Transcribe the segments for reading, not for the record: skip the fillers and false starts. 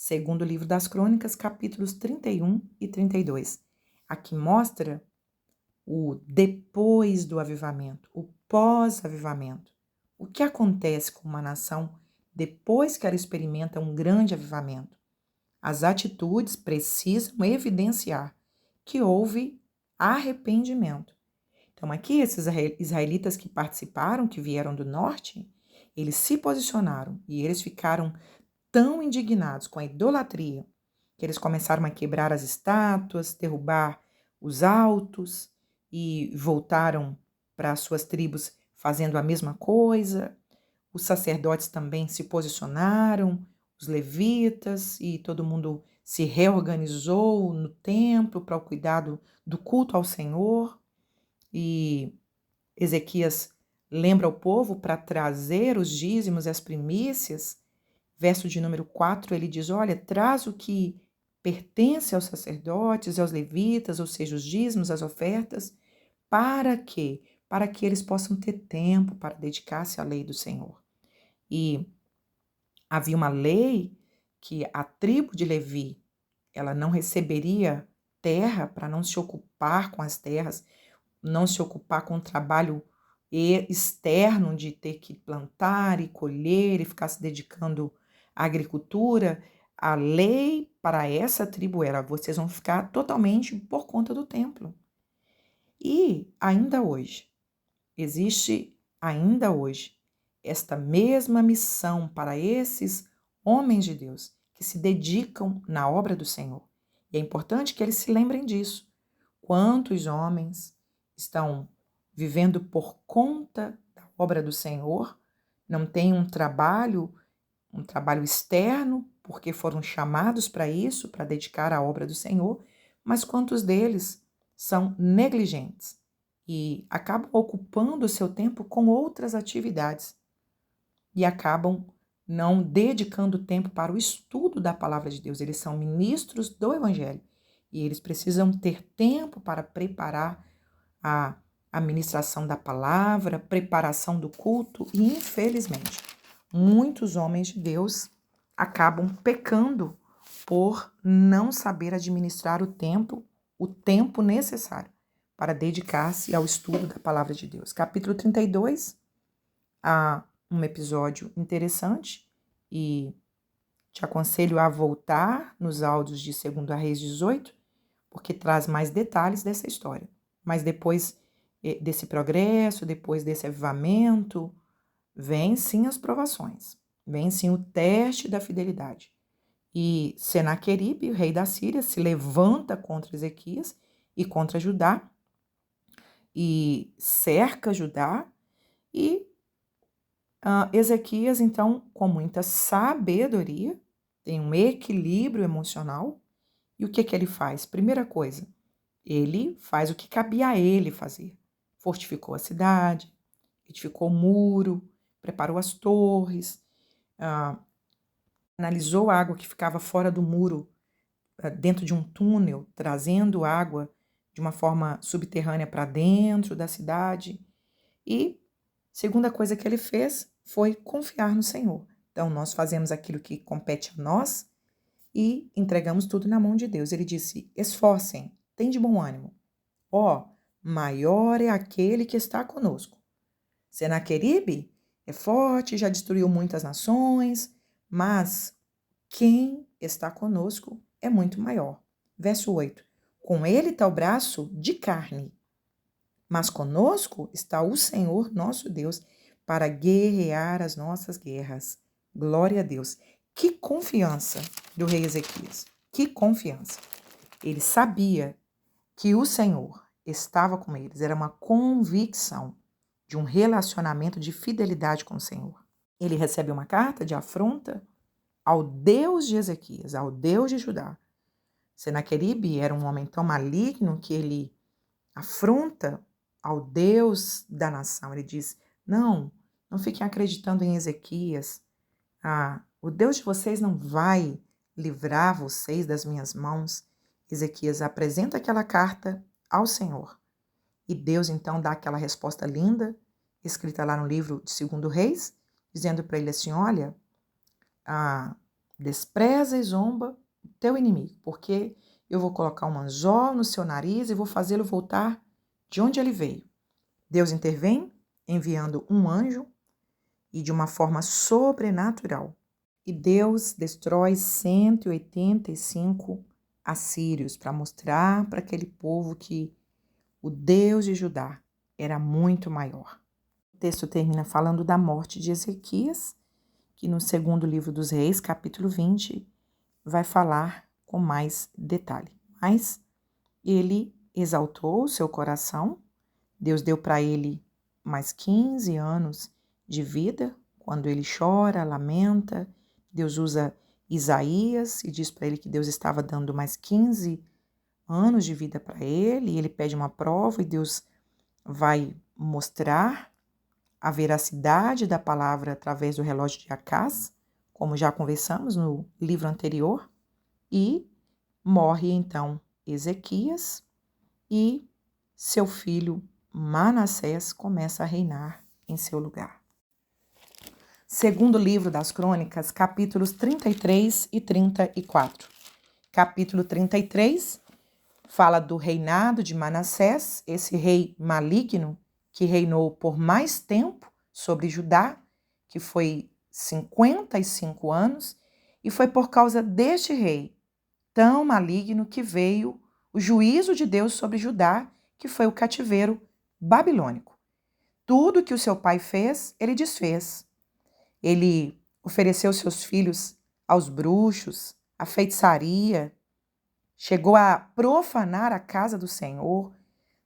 segundo livro das Crônicas, capítulos 31 e 32. Aqui mostra o depois do avivamento, o pós-avivamento. O que acontece com uma nação depois que ela experimenta um grande avivamento? As atitudes precisam evidenciar que houve arrependimento. Então, aqui, esses israelitas que participaram, que vieram do norte, eles se posicionaram e eles ficaram tão indignados com a idolatria que eles começaram a quebrar as estátuas, derrubar os altos e voltaram para as suas tribos fazendo a mesma coisa. Os sacerdotes também se posicionaram, os levitas, e todo mundo se reorganizou no templo para o cuidado do culto ao Senhor. E Ezequias lembra o povo para trazer os dízimos e as primícias. Verso de número 4, ele diz, olha, traz o que pertence aos sacerdotes, aos levitas, ou seja, os dízimos, as ofertas, para quê? Para que eles possam ter tempo para dedicar-se à lei do Senhor. E havia uma lei que a tribo de Levi, ela não receberia terra para não se ocupar com as terras, não se ocupar com o trabalho externo de ter que plantar e colher e ficar se dedicando à agricultura. A lei para essa tribo era: vocês vão ficar totalmente por conta do templo. E existe ainda hoje esta mesma missão para esses homens de Deus que se dedicam na obra do Senhor. E é importante que eles se lembrem disso. Quantos homens estão vivendo por conta da obra do Senhor, não têm um trabalho externo, porque foram chamados para isso, para dedicar à obra do Senhor, mas quantos deles são negligentes e acabam ocupando o seu tempo com outras atividades e acabam não dedicando tempo para o estudo da palavra de Deus. Eles são ministros do Evangelho e eles precisam ter tempo para preparar a ministração da palavra, preparação do culto e, infelizmente, muitos homens de Deus acabam pecando por não saber administrar o tempo necessário para dedicar-se ao estudo da palavra de Deus. Capítulo 32, há um episódio interessante e te aconselho a voltar nos áudios de 2 Reis 18, porque traz mais detalhes dessa história. Mas depois desse progresso, depois desse avivamento, vem sim as provações, vem sim o teste da fidelidade. E Senaqueribe, o rei da Síria, se levanta contra Ezequias e contra Judá, e cerca Judá, e Ezequias, então, com muita sabedoria, tem um equilíbrio emocional, e o que ele faz? Primeira coisa, ele faz o que cabia a ele fazer. Fortificou a cidade, edificou o muro, preparou as torres, analisou a água que ficava fora do muro, dentro de um túnel, trazendo água de uma forma subterrânea para dentro da cidade. E segunda coisa que ele fez foi confiar no Senhor. Então, nós fazemos aquilo que compete a nós e entregamos tudo na mão de Deus. Ele disse, esforcem, tem de bom ânimo. Maior é aquele que está conosco. Senaqueribe é forte, já destruiu muitas nações, mas quem está conosco é muito maior. Verso 8. Com ele está o braço de carne, mas conosco está o Senhor nosso Deus para guerrear as nossas guerras. Glória a Deus. Que confiança do rei Ezequias. Que confiança. Ele sabia que o Senhor estava com eles. Era uma convicção de um relacionamento de fidelidade com o Senhor. Ele recebe uma carta de afronta ao Deus de Ezequias, ao Deus de Judá. Senaqueribe era um homem tão maligno que ele afronta ao Deus da nação. Ele diz, não fiquem acreditando em Ezequias. O Deus de vocês não vai livrar vocês das minhas mãos. Ezequias apresenta aquela carta ao Senhor. E Deus então dá aquela resposta linda, escrita lá no livro de 2 Reis, dizendo para ele assim, olha, despreza e zomba o teu inimigo, porque eu vou colocar um anzol no seu nariz e vou fazê-lo voltar de onde ele veio. Deus intervém enviando um anjo e de uma forma sobrenatural. E Deus destrói 185 assírios para mostrar para aquele povo que o Deus de Judá era muito maior. O texto termina falando da morte de Ezequias, que no segundo livro dos Reis, capítulo 20, vai falar com mais detalhe. Mas ele exaltou o seu coração, Deus deu para ele mais 15 anos de vida, quando ele chora, lamenta, Deus usa Isaías e diz para ele que Deus estava dando mais 15 anos de vida para ele, e ele pede uma prova e Deus vai mostrar a veracidade da palavra através do relógio de Acás, como já conversamos no livro anterior, e morre então Ezequias e seu filho Manassés começa a reinar em seu lugar. Segundo livro das Crônicas, capítulos 33 e 34. Capítulo 33 fala do reinado de Manassés, esse rei maligno que reinou por mais tempo sobre Judá, que foi 55 anos, e foi por causa deste rei tão maligno que veio o juízo de Deus sobre Judá, que foi o cativeiro babilônico. Tudo que o seu pai fez, ele desfez. Ele ofereceu seus filhos aos bruxos, à feitiçaria, chegou a profanar a casa do Senhor,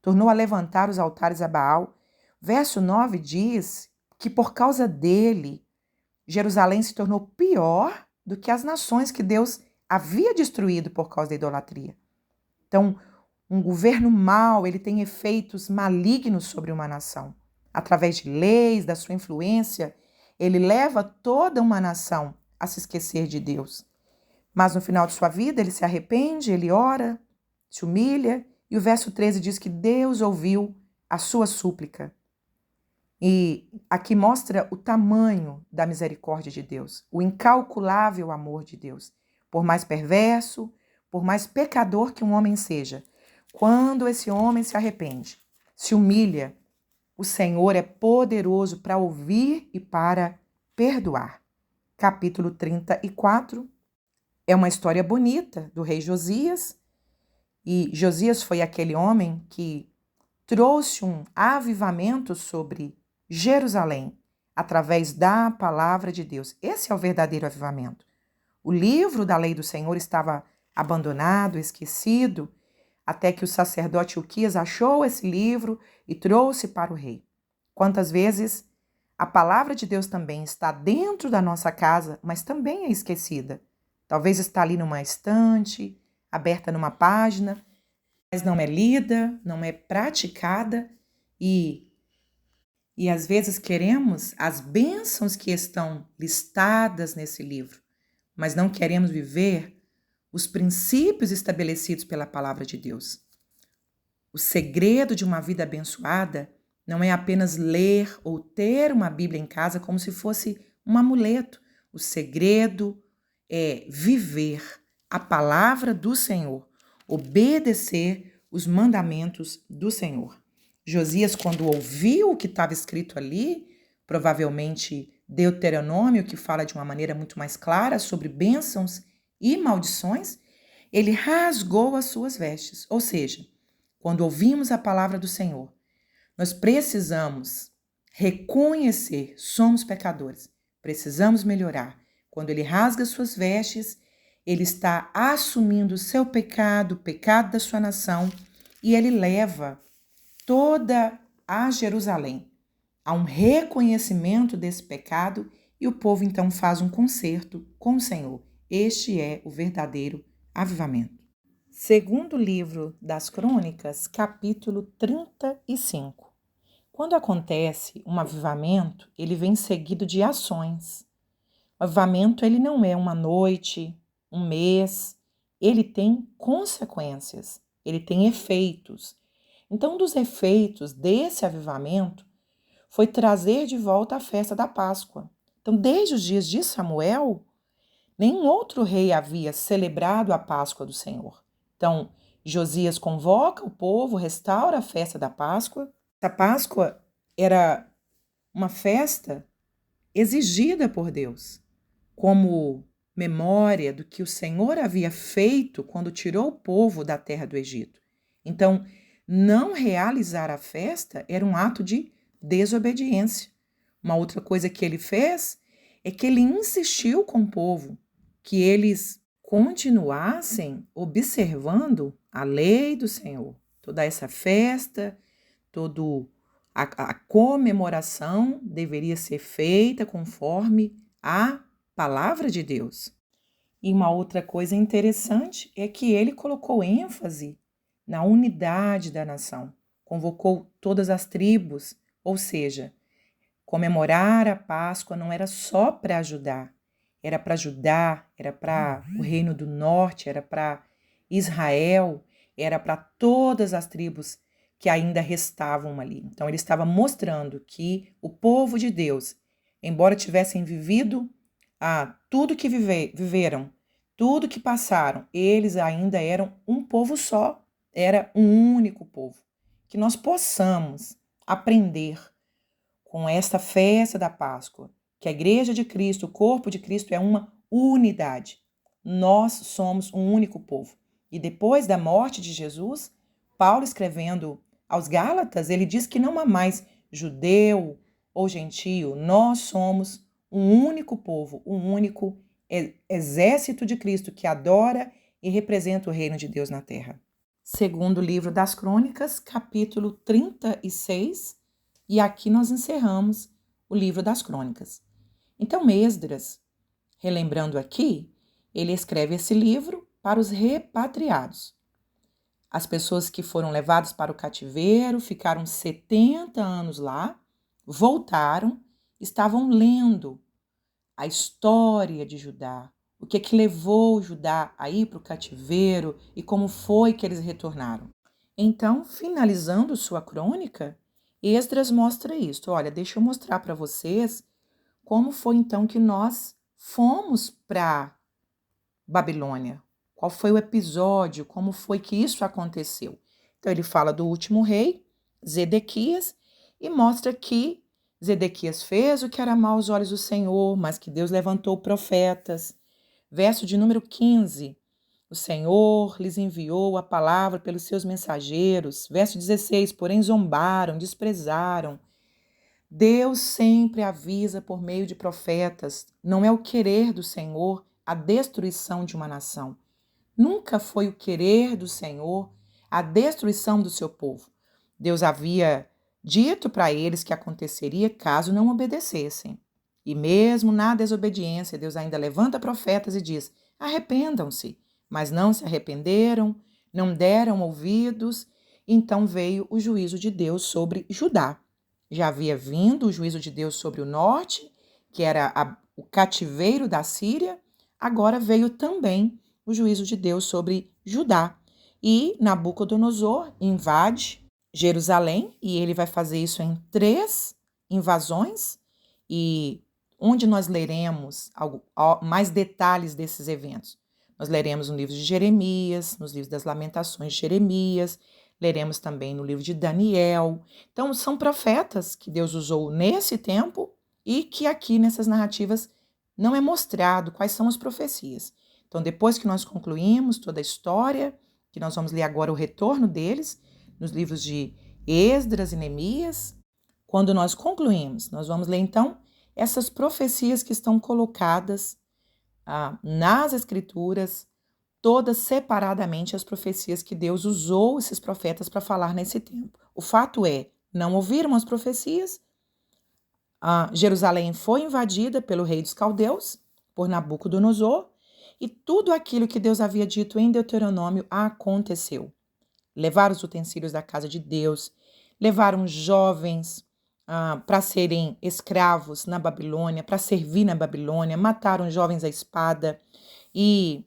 tornou a levantar os altares a Baal. Verso 9 diz que por causa dele, Jerusalém se tornou pior do que as nações que Deus havia destruído por causa da idolatria. Então, um governo mau, ele tem efeitos malignos sobre uma nação. Através de leis, da sua influência, ele leva toda uma nação a se esquecer de Deus. Mas no final de sua vida, ele se arrepende, ele ora, se humilha, e o verso 13 diz que Deus ouviu a sua súplica. E aqui mostra o tamanho da misericórdia de Deus, o incalculável amor de Deus. Por mais perverso, por mais pecador que um homem seja, quando esse homem se arrepende, se humilha, o Senhor é poderoso para ouvir e para perdoar. Capítulo 34 é uma história bonita do rei Josias. E Josias foi aquele homem que trouxe um avivamento sobre Jerusalém através da palavra de Deus. Esse é o verdadeiro avivamento. O livro da lei do Senhor estava abandonado, esquecido, até que o sacerdote Hilquias achou esse livro e trouxe para o rei. Quantas vezes a palavra de Deus também está dentro da nossa casa, mas também é esquecida. Talvez está ali numa estante, aberta numa página, mas não é lida, não é praticada e às vezes queremos as bênçãos que estão listadas nesse livro, mas não queremos viver os princípios estabelecidos pela palavra de Deus. O segredo de uma vida abençoada não é apenas ler ou ter uma Bíblia em casa como se fosse um amuleto. O segredo é viver a palavra do Senhor, obedecer os mandamentos do Senhor. Josias, quando ouviu o que estava escrito ali, provavelmente Deuteronômio, que fala de uma maneira muito mais clara sobre bênçãos e maldições, ele rasgou as suas vestes. Ou seja, quando ouvimos a palavra do Senhor, nós precisamos reconhecer, somos pecadores, precisamos melhorar. Quando ele rasga suas vestes, ele está assumindo o seu pecado, o pecado da sua nação, e ele leva toda a Jerusalém a um reconhecimento desse pecado, e o povo então faz um concerto com o Senhor. Este é o verdadeiro avivamento. Segundo livro das Crônicas, capítulo 35. Quando acontece um avivamento, ele vem seguido de ações. O avivamento ele não é uma noite, um mês, ele tem consequências, ele tem efeitos. Então, um dos efeitos desse avivamento foi trazer de volta a festa da Páscoa. Então, desde os dias de Samuel, Nenhum outro rei havia celebrado a Páscoa do Senhor. Então, Josias convoca o povo, restaura a festa da Páscoa. A Páscoa era uma festa exigida por Deus, como memória do que o Senhor havia feito quando tirou o povo da terra do Egito. Então, não realizar a festa era um ato de desobediência. Uma outra coisa que ele fez é que ele insistiu com o povo que eles continuassem observando a lei do Senhor. Toda essa festa, toda a comemoração deveria ser feita conforme a palavra de Deus. E uma outra coisa interessante é que ele colocou ênfase na unidade da nação, convocou todas as tribos, ou seja, comemorar a Páscoa não era só para Judá, era para Judá, era para o Reino do Norte, era para Israel, era para todas as tribos que ainda restavam ali. Então ele estava mostrando que o povo de Deus, embora tivessem vivido tudo que viveram, tudo que passaram, eles ainda eram um povo só, era um único povo. Que nós possamos aprender com esta festa da Páscoa, que a Igreja de Cristo, o corpo de Cristo é uma unidade. Nós somos um único povo. E depois da morte de Jesus, Paulo escrevendo aos Gálatas, ele diz que não há mais judeu ou gentio, nós somos um único povo, um único exército de Cristo que adora e representa o reino de Deus na terra. Segundo livro das Crônicas, capítulo 36, e aqui nós encerramos o livro das Crônicas. Então, Esdras, relembrando aqui, ele escreve esse livro para os repatriados. As pessoas que foram levadas para o cativeiro, ficaram 70 anos lá, voltaram, estavam lendo a história de Judá, o que é que levou Judá a ir para o cativeiro e como foi que eles retornaram. Então, finalizando sua crônica, Esdras mostra isso. Olha, deixa eu mostrar para vocês como foi então que nós fomos para Babilônia. Qual foi o episódio, como foi que isso aconteceu. Então ele fala do último rei, Zedequias, e mostra que Zedequias fez o que era mal aos olhos do Senhor, mas que Deus levantou profetas. Verso de número 15. O Senhor lhes enviou a palavra pelos seus mensageiros. Verso 16. Porém zombaram, desprezaram. Deus sempre avisa por meio de profetas. Não é o querer do Senhor a destruição de uma nação. Nunca foi o querer do Senhor a destruição do seu povo. Deus havia dito para eles que aconteceria caso não obedecessem. E mesmo na desobediência, Deus ainda levanta profetas e diz: arrependam-se. Mas não se arrependeram, não deram ouvidos, então veio o juízo de Deus sobre Judá. Já havia vindo o juízo de Deus sobre o norte, que era o cativeiro da Síria, agora veio também o juízo de Deus sobre Judá. E Nabucodonosor invade Jerusalém, e ele vai fazer isso em 3 invasões, e onde nós leremos mais detalhes desses eventos. Nós leremos no livro de Jeremias, nos livros das Lamentações de Jeremias, leremos também no livro de Daniel. Então, são profetas que Deus usou nesse tempo e que aqui nessas narrativas não é mostrado quais são as profecias. Então, depois que nós concluímos toda a história, que nós vamos ler agora o retorno deles, nos livros de Esdras e Neemias, quando nós concluímos, nós vamos ler então essas profecias que estão colocadas nas Escrituras, todas separadamente as profecias que Deus usou esses profetas para falar nesse tempo. O fato é, não ouviram as profecias, Jerusalém foi invadida pelo rei dos caldeus, por Nabucodonosor, e tudo aquilo que Deus havia dito em Deuteronômio aconteceu. Levaram os utensílios da casa de Deus, levaram jovens para serem escravos na Babilônia, para servir na Babilônia, mataram jovens à espada e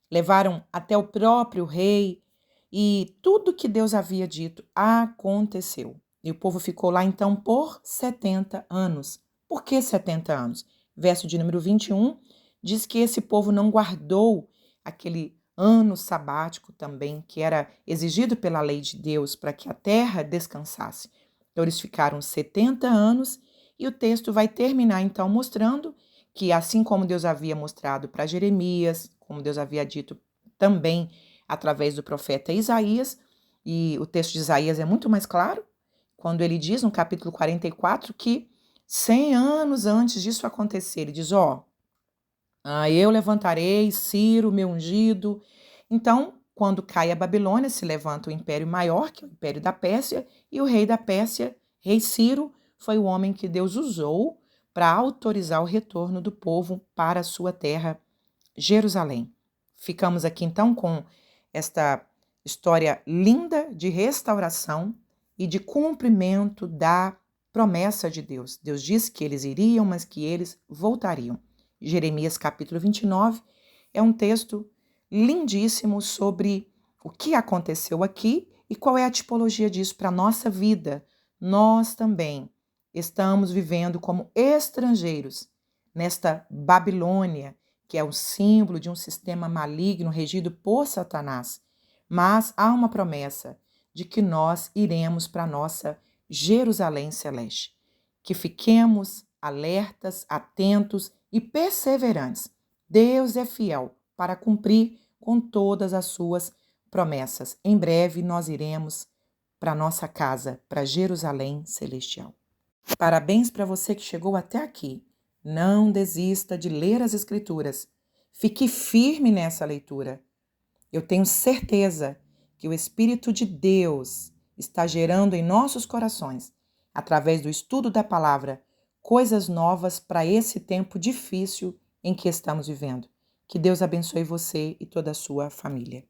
levaram até o próprio rei, e tudo que Deus havia dito aconteceu. E o povo ficou lá então por 70 anos. Por que 70 anos? Verso de número 21 diz que esse povo não guardou aquele ano sabático também, que era exigido pela lei de Deus para que a terra descansasse. Então, eles ficaram 70 anos e o texto vai terminar, então, mostrando que, assim como Deus havia mostrado para Jeremias, como Deus havia dito também através do profeta Isaías, e o texto de Isaías é muito mais claro, quando ele diz no capítulo 44 que 100 anos antes disso acontecer, ele diz, eu levantarei Ciro, meu ungido. Então, quando cai a Babilônia, se levanta o império maior, que é o império da Pérsia, e o rei da Pérsia, rei Ciro, foi o homem que Deus usou para autorizar o retorno do povo para a sua terra, Jerusalém. Ficamos aqui então com esta história linda de restauração e de cumprimento da promessa de Deus. Deus disse que eles iriam, mas que eles voltariam. Jeremias capítulo 29 é um texto lindíssimo sobre o que aconteceu aqui e qual é a tipologia disso para a nossa vida. Nós também estamos vivendo como estrangeiros nesta Babilônia, que é o símbolo de um sistema maligno regido por Satanás. Mas há uma promessa de que nós iremos para a nossa Jerusalém celeste. Que fiquemos alertas, atentos e perseverantes. Deus é fiel para cumprir com todas as suas promessas. Em breve nós iremos para nossa casa, para Jerusalém celestial. Parabéns para você que chegou até aqui. Não desista de ler as Escrituras. Fique firme nessa leitura. Eu tenho certeza que o Espírito de Deus está gerando em nossos corações, através do estudo da palavra, coisas novas para esse tempo difícil em que estamos vivendo. Que Deus abençoe você e toda a sua família.